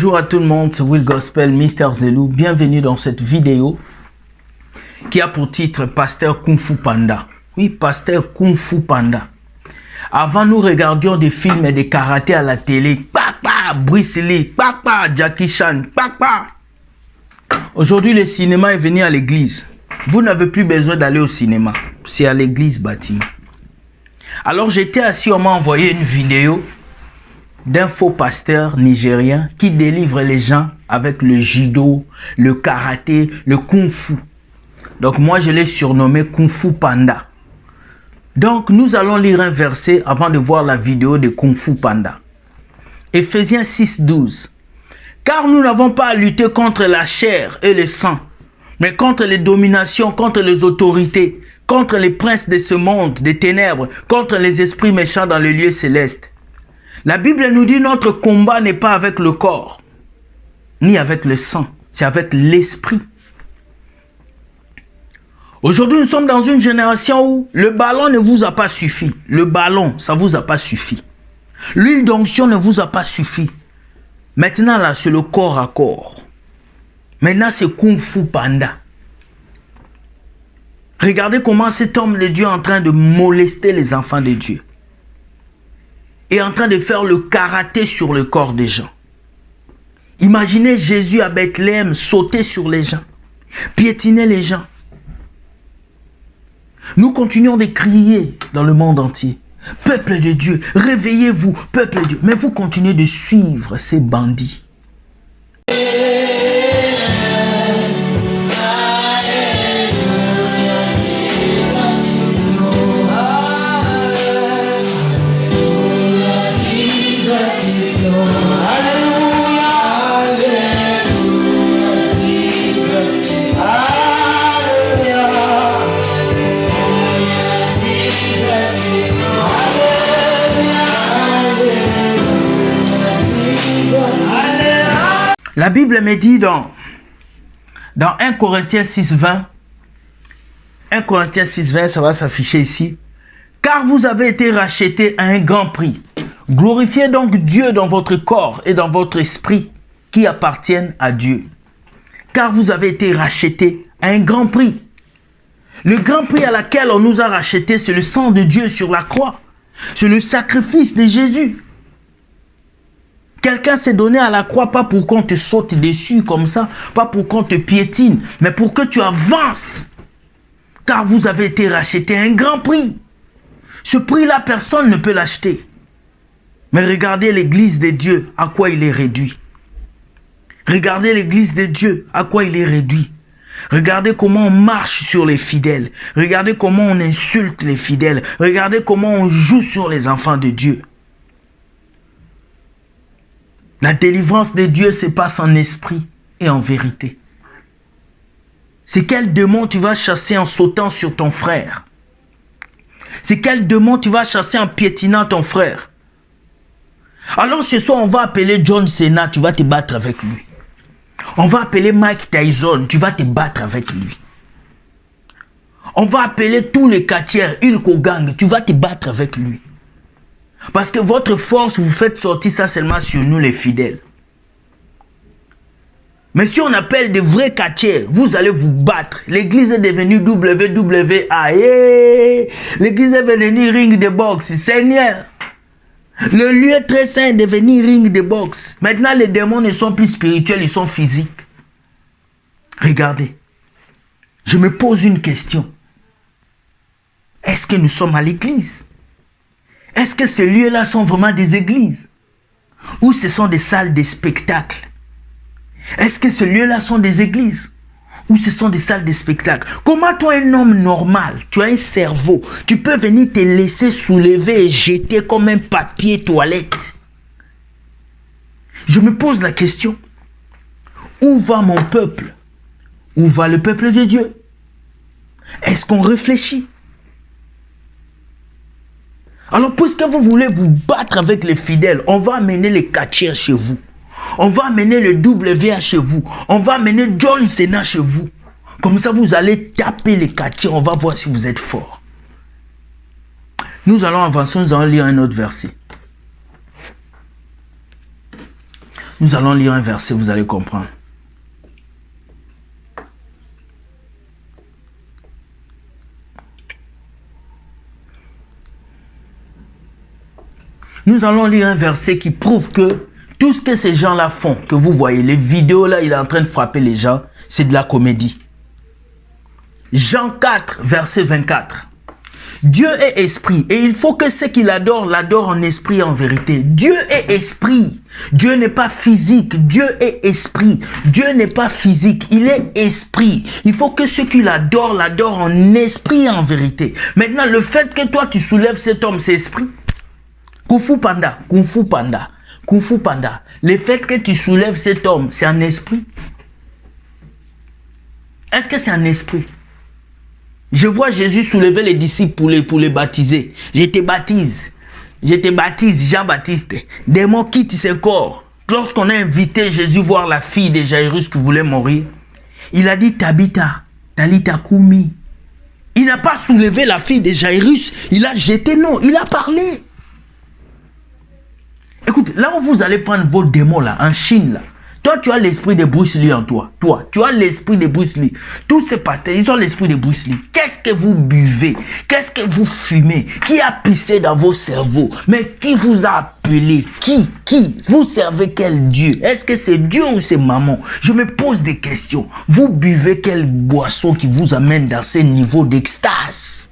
Bonjour à tout le monde, c'est Will Gospel, Mister Zelou. Bienvenue dans cette vidéo qui a pour titre Pasteur Kung Fu Panda. Oui, Pasteur Kung Fu Panda. Avant, nous regardions des films et des karatés à la télé. Papa, Bruce Lee, papa, Jackie Chan, papa. Aujourd'hui, le cinéma est venu à l'église. Vous n'avez plus besoin d'aller au cinéma. C'est à l'église bâtiment. Alors, j'étais assis, on m'a envoyé une vidéo d'un faux pasteur nigérien qui délivre les gens avec le judo, le karaté, le kung fu. Donc moi je l'ai surnommé Kung Fu Panda. Donc nous allons lire un verset avant de voir la vidéo de Kung Fu Panda. Ephésiens 6:12. Car nous n'avons pas à lutter contre la chair et le sang, mais contre les dominations, contre les autorités, contre les princes de ce monde, des ténèbres, contre les esprits méchants dans les lieux célestes. La Bible nous dit notre combat n'est pas avec le corps, ni avec le sang, c'est avec l'esprit. Aujourd'hui, nous sommes dans une génération où le ballon ne vous a pas suffi. Le ballon, ça vous a pas suffi. L'huile d'onction ne vous a pas suffi. Maintenant, là, c'est le corps à corps. Maintenant, c'est Kung Fu Panda. Regardez comment cet homme de Dieu est en train de molester les enfants de Dieu. Est en train de faire le karaté sur le corps des gens. Imaginez Jésus à Bethléem sauter sur les gens, piétiner les gens. Nous continuons de crier dans le monde entier. Peuple de Dieu, réveillez-vous, peuple de Dieu. Mais vous continuez de suivre ces bandits. La Bible me dit dans 1 Corinthiens 6:20, 1 Corinthiens 6:20, ça va s'afficher ici. Car vous avez été rachetés à un grand prix. Glorifiez donc Dieu dans votre corps et dans votre esprit qui appartiennent à Dieu. Car vous avez été rachetés à un grand prix. Le grand prix à laquelle on nous a rachetés, c'est le sang de Dieu sur la croix. C'est le sacrifice de Jésus. Quelqu'un s'est donné à la croix, pas pour qu'on te saute dessus comme ça, pas pour qu'on te piétine, mais pour que tu avances. Car vous avez été racheté à un grand prix. Ce prix-là, personne ne peut l'acheter. Mais regardez l'église de Dieu, à quoi il est réduit. Regardez l'église de Dieu, à quoi il est réduit. Regardez comment on marche sur les fidèles. Regardez comment on insulte les fidèles. Regardez comment on joue sur les enfants de Dieu. La délivrance de Dieu se passe en esprit et en vérité. C'est quel démon tu vas chasser en sautant sur ton frère? C'est quel démon tu vas chasser en piétinant ton frère? Alors ce soir, on va appeler John Cena, tu vas te battre avec lui. On va appeler Mike Tyson, tu vas te battre avec lui. On va appeler tous les catcheurs, Hulk Hogan, tu vas te battre avec lui. Parce que votre force, vous faites sortir ça seulement sur nous les fidèles. Mais si on appelle des vrais catcheurs, vous allez vous battre. L'église est devenue WWE. L'église est devenue ring de boxe. Seigneur. Le lieu très saint est devenu ring de boxe. Maintenant, les démons ne sont plus spirituels, ils sont physiques. Regardez. Je me pose une question. Est-ce que nous sommes à l'église? Est-ce que ces lieux-là sont vraiment des églises? Ou ce sont des salles de spectacle? Est-ce que ces lieux-là sont des églises? Ou ce sont des salles de spectacle? Comment toi, un homme normal, tu as un cerveau, tu peux venir te laisser soulever et jeter comme un papier toilette? Je me pose la question. Où va mon peuple? Où va le peuple de Dieu? Est-ce qu'on réfléchit? Alors, puisque vous voulez vous battre avec les fidèles, on va amener les catcheurs chez vous. On va amener le WA chez vous. On va amener John Cena chez vous. Comme ça, vous allez taper les catcheurs. On va voir si vous êtes fort. Nous allons avancer, nous allons lire un autre verset. Nous allons lire un verset, vous allez comprendre. Nous allons lire un verset qui prouve que tout ce que ces gens-là font, que vous voyez, les vidéos là, il est en train de frapper les gens, c'est de la comédie. Jean 4, verset 24. Dieu est esprit et il faut que ceux qui l'adorent, l'adorent en esprit et en vérité. Dieu est esprit. Dieu n'est pas physique. Dieu est esprit. Dieu n'est pas physique. Il est esprit. Il faut que ceux qui l'adorent, l'adorent en esprit et en vérité. Maintenant, le fait que toi, tu soulèves cet homme, c'est esprit. Kung Fu Panda, Kung Fu Panda, Kung Fu Panda. Le fait que tu soulèves cet homme, c'est un esprit. Est-ce que c'est un esprit? Je vois Jésus soulever les disciples pour les baptiser. Je te baptise, Jean-Baptiste. Démon quitte ses corps. Lorsqu'on a invité Jésus voir la fille de Jairus qui voulait mourir, il a dit Tabitha, Talita Kumi. Il n'a pas soulevé la fille de Jairus, il a jeté non, il a parlé. Écoute, là où vous allez prendre vos démons là, en Chine là, toi tu as l'esprit de Bruce Lee en toi. Toi, tu as l'esprit de Bruce Lee. Tous ces pasteurs, ils ont l'esprit de Bruce Lee. Qu'est-ce que vous buvez? Qu'est-ce que vous fumez? Qui a pissé dans vos cerveaux? Mais qui vous a appelé? Qui? Vous servez quel Dieu? Est-ce que c'est Dieu ou c'est maman? Je me pose des questions. Vous buvez quelle boisson qui vous amène dans ce niveau d'extase?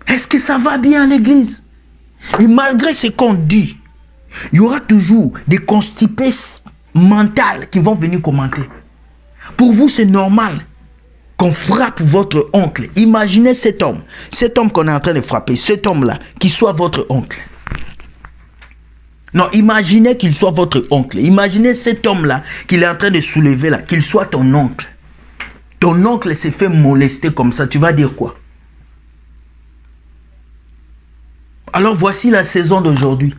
Est-ce que ça va bien à l'église? Et malgré ce qu'on dit, il y aura toujours des constipés mentales qui vont venir commenter. Pour vous, c'est normal qu'on frappe votre oncle. Imaginez cet homme qu'on est en train de frapper, cet homme-là, qui soit votre oncle. Non, imaginez qu'il soit votre oncle. Imaginez cet homme-là qu'il est en train de soulever là, qu'il soit ton oncle. Ton oncle s'est fait molester comme ça, tu vas dire quoi? Alors voici la saison d'aujourd'hui.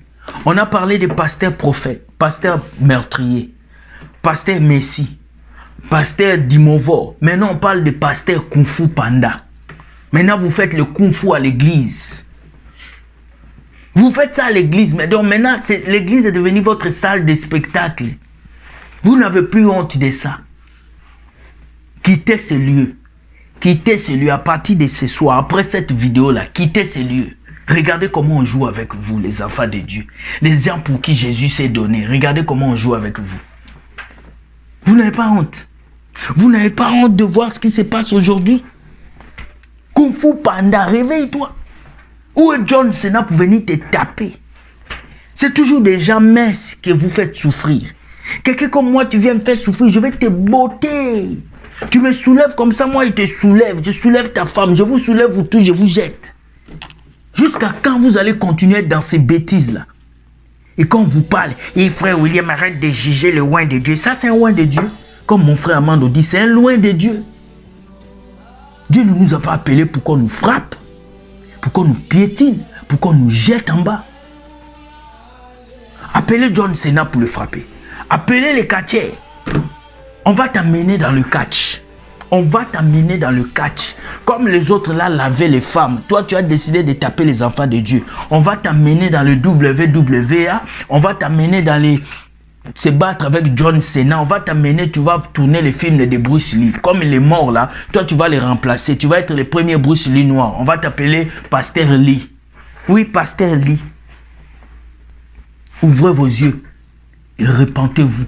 On a parlé des pasteurs prophètes, pasteurs meurtriers, pasteurs messie, pasteurs d'Imovo. Maintenant on parle de pasteurs Kung Fu Panda. Maintenant vous faites le Kung Fu à l'église. Vous faites ça à l'église, mais donc maintenant l'église est devenue votre salle de spectacle. Vous n'avez plus honte de ça. Quittez ce lieu. Quittez ce lieu à partir de ce soir, après cette vidéo-là, quittez ce lieu. Regardez comment on joue avec vous, les enfants de Dieu. Les gens pour qui Jésus s'est donné. Regardez comment on joue avec vous. Vous n'avez pas honte. Vous n'avez pas honte de voir ce qui se passe aujourd'hui. Kung Fu Panda, réveille-toi. Où est John Cena pour venir te taper? C'est toujours des gens minces que vous faites souffrir. Quelqu'un comme moi, tu viens me faire souffrir, je vais te botter. Tu me soulèves comme ça, moi, il te soulève. Je soulève ta femme, je vous soulève, vous tous, je vous jette. Jusqu'à quand vous allez continuer dans ces bêtises-là? Et quand on vous parle, et frère William, arrête de juger le loin de Dieu. Ça, c'est un loin de Dieu. Comme mon frère Amando dit, c'est un loin de Dieu. Dieu ne nous a pas appelés pour qu'on nous frappe, pour qu'on nous piétine, pour qu'on nous jette en bas. Appelez John Cena pour le frapper. Appelez les catchers. On va t'amener dans le catch. On va t'amener dans le catch. Comme les autres là lavaient les femmes. Toi, tu as décidé de taper les enfants de Dieu. On va t'amener dans le WWA. On va t'amener dans les... se battre avec John Cena. On va t'amener, tu vas tourner les films de Bruce Lee. Comme il est mort là, toi tu vas les remplacer. Tu vas être le premier Bruce Lee noir. On va t'appeler Pasteur Lee. Oui, Pasteur Lee. Ouvrez vos yeux et repentez-vous.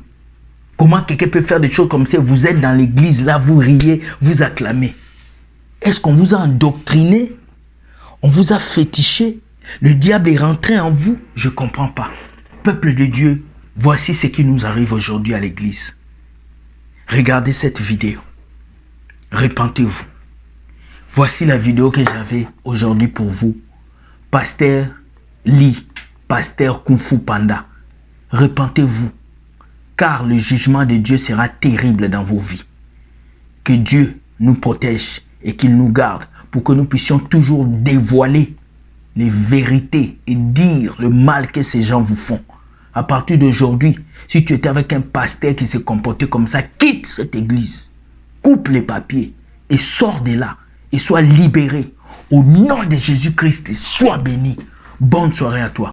Comment quelqu'un peut faire des choses comme ça? Vous êtes dans l'église, là, vous riez, vous acclamez. Est-ce qu'on vous a endoctriné? On vous a fétiché? Le diable est rentré en vous? Je ne comprends pas. Peuple de Dieu, voici ce qui nous arrive aujourd'hui à l'église. Regardez cette vidéo. Repentez-vous. Voici la vidéo que j'avais aujourd'hui pour vous. Pasteur Lee, Pasteur Kung Fu Panda. Repentez-vous. Car le jugement de Dieu sera terrible dans vos vies. Que Dieu nous protège et qu'il nous garde pour que nous puissions toujours dévoiler les vérités et dire le mal que ces gens vous font. À partir d'aujourd'hui, si tu étais avec un pasteur qui s'est comporté comme ça, quitte cette église, coupe les papiers et sors de là et sois libéré. Au nom de Jésus-Christ, sois béni. Bonne soirée à toi.